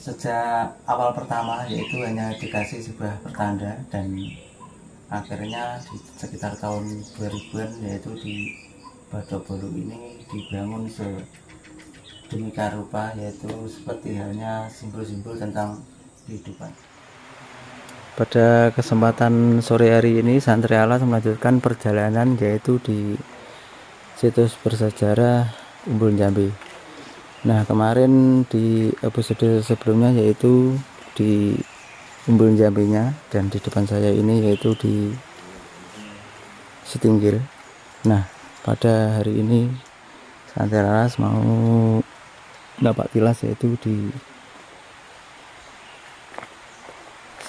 sejak awal pertama yaitu hanya dikasih sebuah pertanda, dan akhirnya di sekitar tahun 2000-an yaitu di Batok Bolu ini dibangun sedemikian rupa, yaitu seperti halnya simbol-simbol tentang kehidupan. Pada kesempatan sore hari ini Santri Alas melanjutkan perjalanan yaitu di situs bersejarah Umbul Jambi. Nah, kemarin di episode sebelumnya yaitu di Umbul Jambinya, dan di depan saya ini yaitu di Setinggil. Nah, pada hari ini Santri Alas mau dapat tilas yaitu di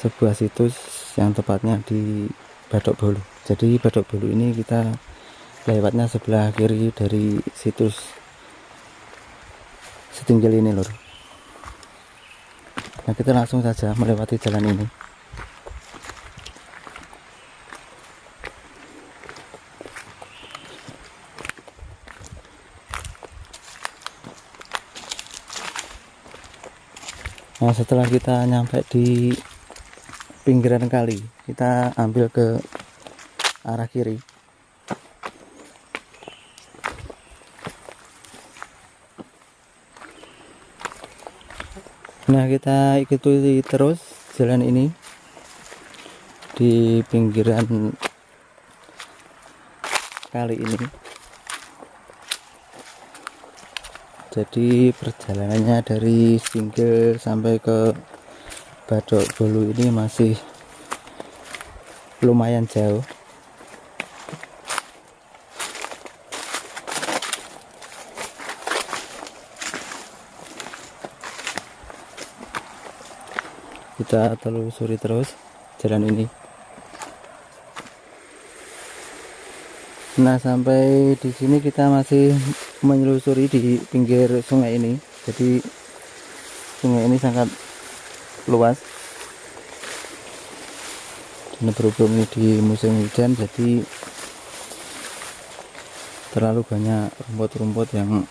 sebuah situs yang tepatnya di Batok Bolu. Jadi Batok Bolu ini kita lewatnya sebelah kiri dari situs Setinggil ini lur. Nah, kita langsung saja melewati jalan ini. Nah, setelah kita nyampe di pinggiran kali, kita ambil ke arah kiri. Nah, kita ikuti terus jalan ini di pinggiran kali ini. Jadi perjalanannya dari Setinggil sampai ke Batok Bolu ini masih lumayan jauh. Kita telusuri terus jalan ini. Nah, sampai di sini kita masih menelusuri di pinggir sungai ini. Jadi sungai ini sangat luas. Dan berhubung ini di musim hujan, jadi terlalu banyak rumput-rumput yang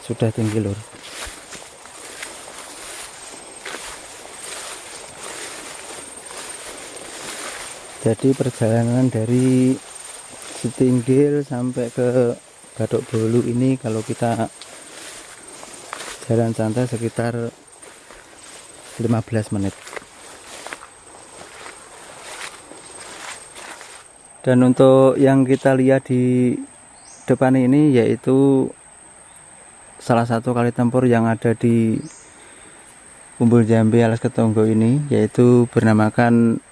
sudah tinggi lur. Jadi perjalanan dari Setinggil sampai ke Batok Bolu ini kalau kita jalan santai sekitar 15 menit. Dan untuk yang kita lihat di depan ini yaitu salah satu kali tempur yang ada di Umbul Jambi Alas Ketonggo ini, yaitu bernamakan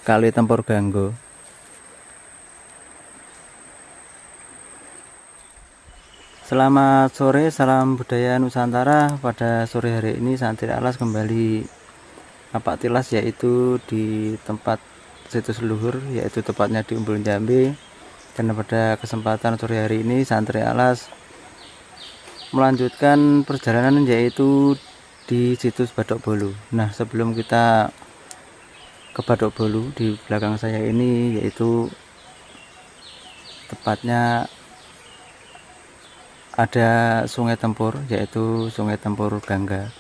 Kali Tempur Ganggo. Selamat sore, salam budaya Nusantara. Pada sore hari ini Santri Alas kembali napak tilas yaitu di tempat situs leluhur, yaitu tepatnya di Umbul Jambi. Dan pada kesempatan sore hari ini Santri Alas melanjutkan perjalanan yaitu di situs Batok Bolu. Nah, sebelum kita ke Batok Bolu, di belakang saya ini yaitu tepatnya ada sungai tempur, yaitu Sungai Tempur Gangga.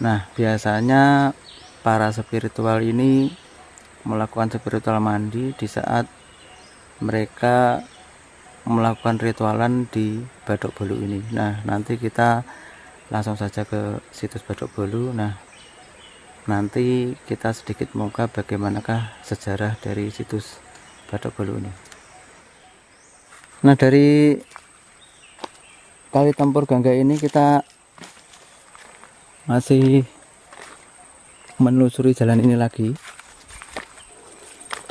Nah, biasanya para spiritual ini melakukan spiritual mandi di saat mereka melakukan ritualan di Batok Bolu ini. Nah, nanti kita langsung saja ke situs Batok Bolu. Nah, nanti kita sedikit muka bagaimanakah sejarah dari situs Batok Bolu ini. Nah, dari Kali Tempur Gangga ini kita masih menelusuri jalan ini lagi,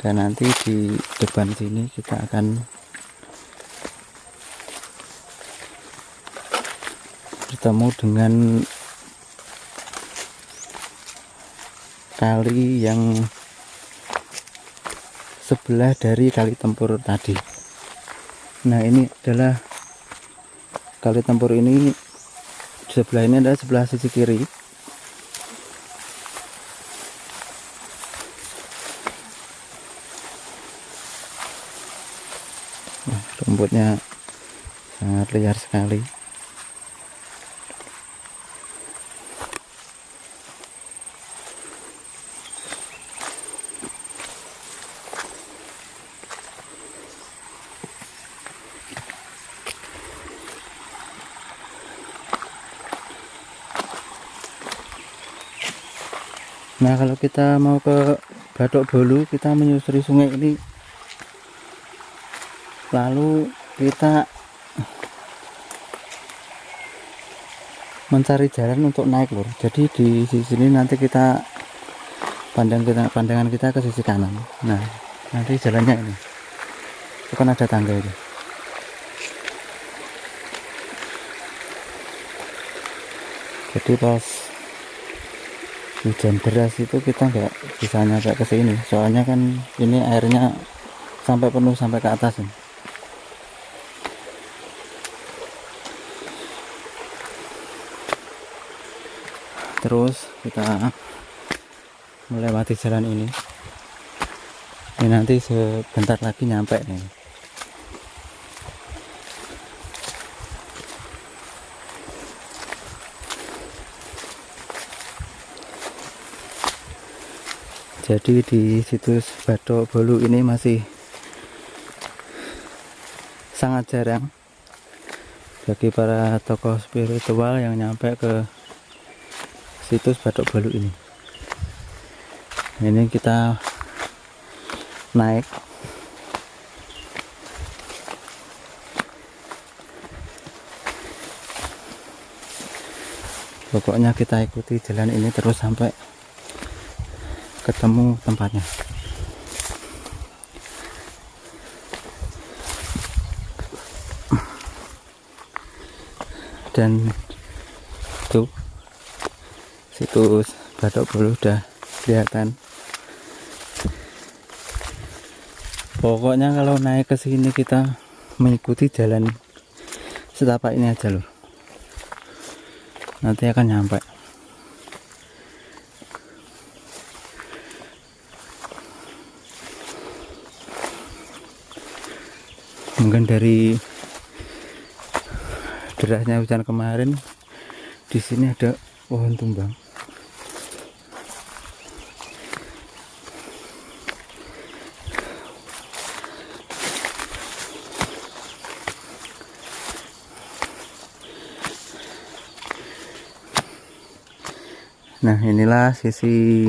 dan nanti di depan sini kita akan bertemu dengan kali yang sebelah dari Kali Tempur tadi. Nah, ini adalah Kali Tempur ini, sebelah ini adalah sebelah sisi kiri. Nah, rumputnya sangat liar sekali. Nah, kalau kita mau ke Batok Bolu, kita menyusuri sungai ini, lalu kita mencari jalan untuk naik lur. Jadi di sini nanti kita pandangan kita ke sisi kanan. Nah, nanti jalannya ini. Itu kan ada tangga itu. Jadi pas hujan deras itu kita nggak bisa nyampe ke sini, soalnya kan ini airnya sampai penuh sampai ke atas ini. Terus kita melewati jalan ini nanti sebentar lagi nyampe nih. Jadi di situs Batok Bolu ini masih sangat jarang bagi para tokoh spiritual yang nyampe ke situs Batok Bolu ini. Ini kita naik. Pokoknya kita ikuti jalan ini terus sampai ketemu tempatnya. Dan tuh situs Batok Bolu udah kelihatan. Pokoknya kalau naik ke sini kita mengikuti jalan setapak ini aja loh. Nanti akan nyampe. Mungkin dari derasnya hujan kemarin di sini ada pohon tumbang. Nah, inilah sisi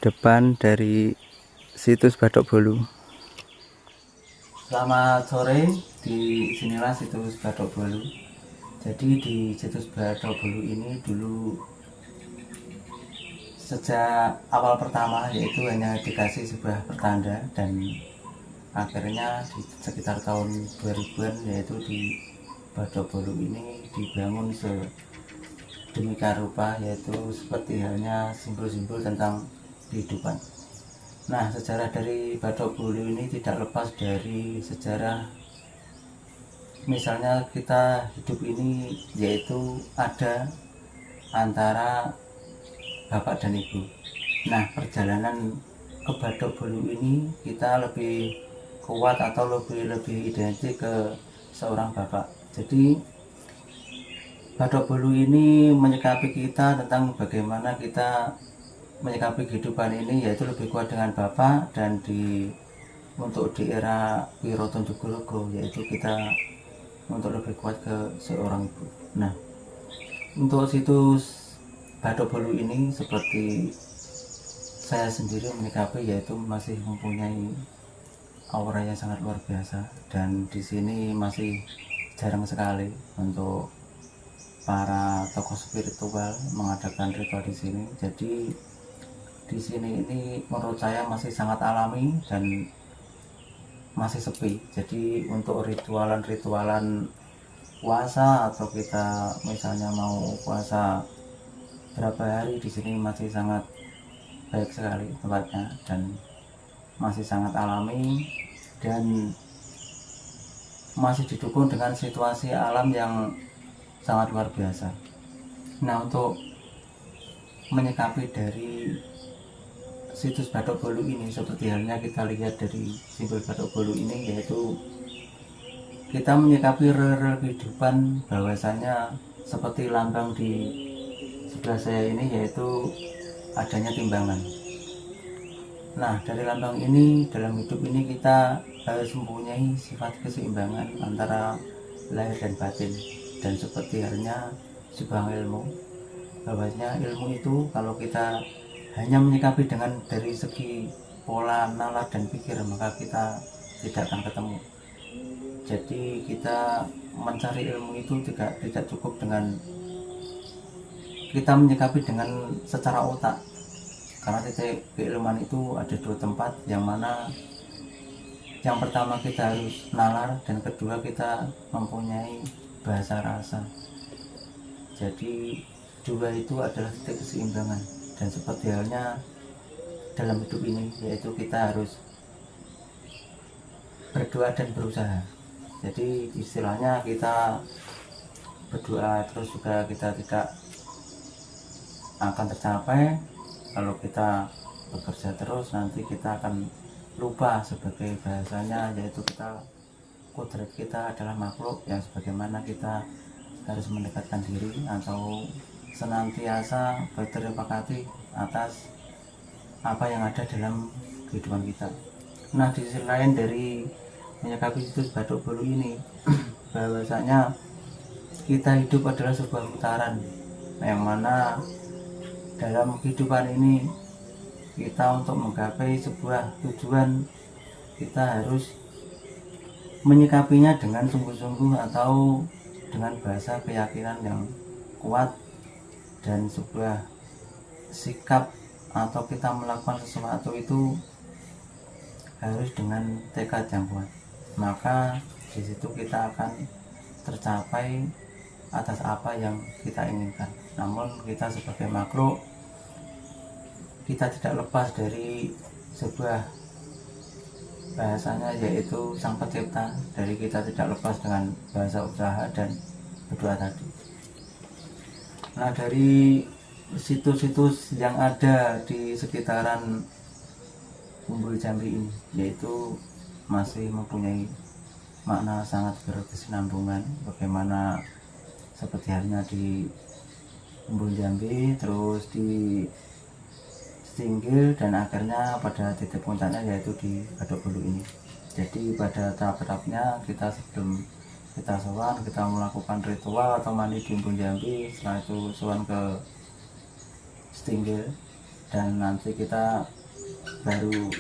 depan dari situs Batok Bolu. Selamat sore, di sinilah situs Batok Bolu. Jadi di situs Batok Bolu ini dulu sejak awal pertama yaitu hanya dikasih sebuah pertanda, dan akhirnya di sekitar tahun 2000-an yaitu di Batok Bolu ini dibangun sedemikian rupa, yaitu seperti halnya simbol-simbol tentang kehidupan. Nah, sejarah dari Batok Bolu ini tidak lepas dari sejarah, misalnya kita hidup ini yaitu ada antara bapak dan ibu. Nah, perjalanan ke Batok Bolu ini kita lebih kuat atau lebih identik ke seorang bapak. Jadi Batok Bolu ini menyikapi kita tentang bagaimana kita menyikapi kehidupan ini, yaitu lebih kuat dengan bapak, dan untuk di era Wiroton Jogologo yaitu kita untuk lebih kuat ke seorang ibu. Nah, untuk situs Batok Bolu ini seperti saya sendiri menyikapi yaitu masih mempunyai aura yang sangat luar biasa, dan di sini masih jarang sekali untuk para tokoh spiritual mengadakan ritual di sini. Jadi di sini ini menurut saya masih sangat alami dan masih sepi. Jadi untuk ritualan puasa atau kita misalnya mau puasa berapa hari, di sini masih sangat baik sekali tempatnya dan masih sangat alami dan masih didukung dengan situasi alam yang sangat luar biasa. Nah, untuk menyikapi dari situs Batok Bolu ini seperti halnya kita lihat dari simbol Batok Bolu ini, yaitu kita menyikapi rel kehidupan, bahwasanya seperti lambang di sebelah saya ini yaitu adanya timbangan. Nah, dari lambang ini dalam hidup ini kita harus mempunyai sifat keseimbangan antara lahir dan batin. Dan seperti halnya sebuah ilmu, bahwasanya ilmu itu kalau kita hanya menyikapi dengan dari segi pola nalar dan pikir, maka kita tidak akan ketemu. Jadi kita mencari ilmu itu tidak cukup dengan kita menyikapi dengan secara otak, karena titik keilmuan itu ada dua tempat, yang mana yang pertama kita harus nalar dan kedua kita mempunyai bahasa rasa. Jadi dua itu adalah titik keseimbangan, dan seperti halnya dalam hidup ini, yaitu kita harus berdoa dan berusaha. Jadi istilahnya kita berdoa terus juga kita tidak akan tercapai. Kalau kita bekerja terus, nanti kita akan lupa, sebagai bahasanya yaitu kodrat kita adalah makhluk yang sebagaimana kita harus mendekatkan diri atau senantiasa berterima kasih atas apa yang ada dalam kehidupan kita. Nah, di sisi lain dari menyikapi situs Batok Bolu ini, bahwasanya kita hidup adalah sebuah putaran, yang mana dalam kehidupan ini kita untuk menggapai sebuah tujuan, kita harus menyikapinya dengan sungguh-sungguh atau dengan bahasa keyakinan yang kuat, dan sebuah sikap atau kita melakukan sesuatu itu harus dengan tekad yang kuat. Maka di situ kita akan tercapai atas apa yang kita inginkan. Namun kita sebagai makhluk, kita tidak lepas dari sebuah bahasanya yaitu Sang Pencipta. Dari kita tidak lepas dengan bahasa usaha dan berdoa tadi. Nah, dari situs-situs yang ada di sekitaran Umbul Jambi ini, yaitu masih mempunyai makna sangat berkesinambungan, bagaimana seperti halnya di Umbul Jambi, terus di Stinggil, dan akhirnya pada titik puncaknya yaitu di Batok Bolu ini. Jadi pada tahap-tahapnya kita sebelum kita sowan, kita melakukan ritual atau mandi di Umbul Jambi, setelah itu sowan ke Stinggil, dan nanti kita baru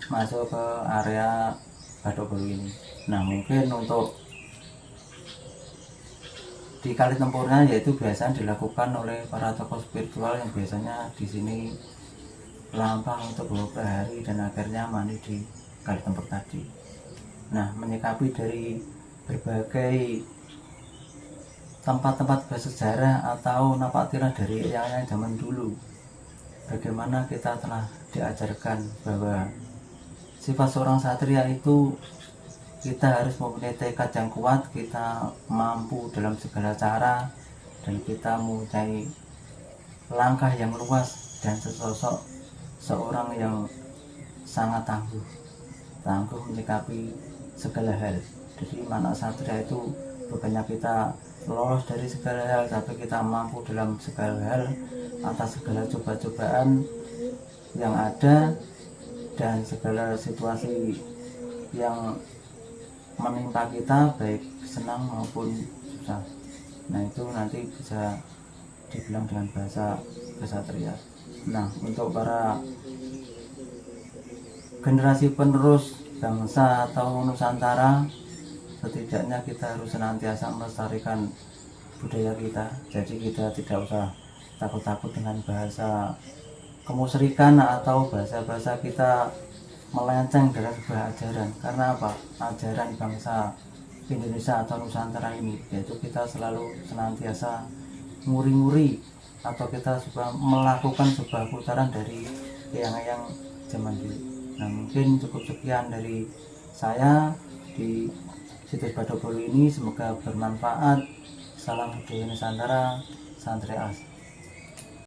masuk ke area Batok Bolu ini. Nah, mungkin untuk di kali tempurnya yaitu biasanya dilakukan oleh para tokoh spiritual yang biasanya di sini lampah untuk beberapa hari dan akhirnya mandi di kali tempur tadi. Nah, menyikapi dari berbagai tempat-tempat bersejarah atau napak tilas dari yang zaman dulu, bagaimana kita telah diajarkan bahwa sifat seorang satria itu kita harus mempunyai tekad yang kuat, kita mampu dalam segala cara, dan kita mempunyai langkah yang luas dan sesosok seorang yang sangat tangguh menyikapi segala hal. Jadi makna satria itu bukannya kita lolos dari segala hal, tapi kita mampu dalam segala hal atas segala coba-cobaan yang ada dan segala situasi yang menimpa kita, baik senang maupun susah. Nah, itu nanti bisa dibilang dengan bahasa kesatria. Nah, untuk para generasi penerus bangsa atau Nusantara, setidaknya kita harus senantiasa melestarikan budaya kita. Jadi kita tidak usah takut-takut dengan bahasa kemusyrikan atau bahasa-bahasa kita melenceng dari sebuah ajaran. Karena apa? Ajaran bangsa Indonesia atau Nusantara ini, yaitu kita selalu senantiasa nguri-nguri atau kita melakukan sebuah putaran dari yang zaman dulu. Nah, mungkin cukup sekian dari saya di situs Batok Bolu ini, semoga bermanfaat. Salam budaya Nusantara, Santri As.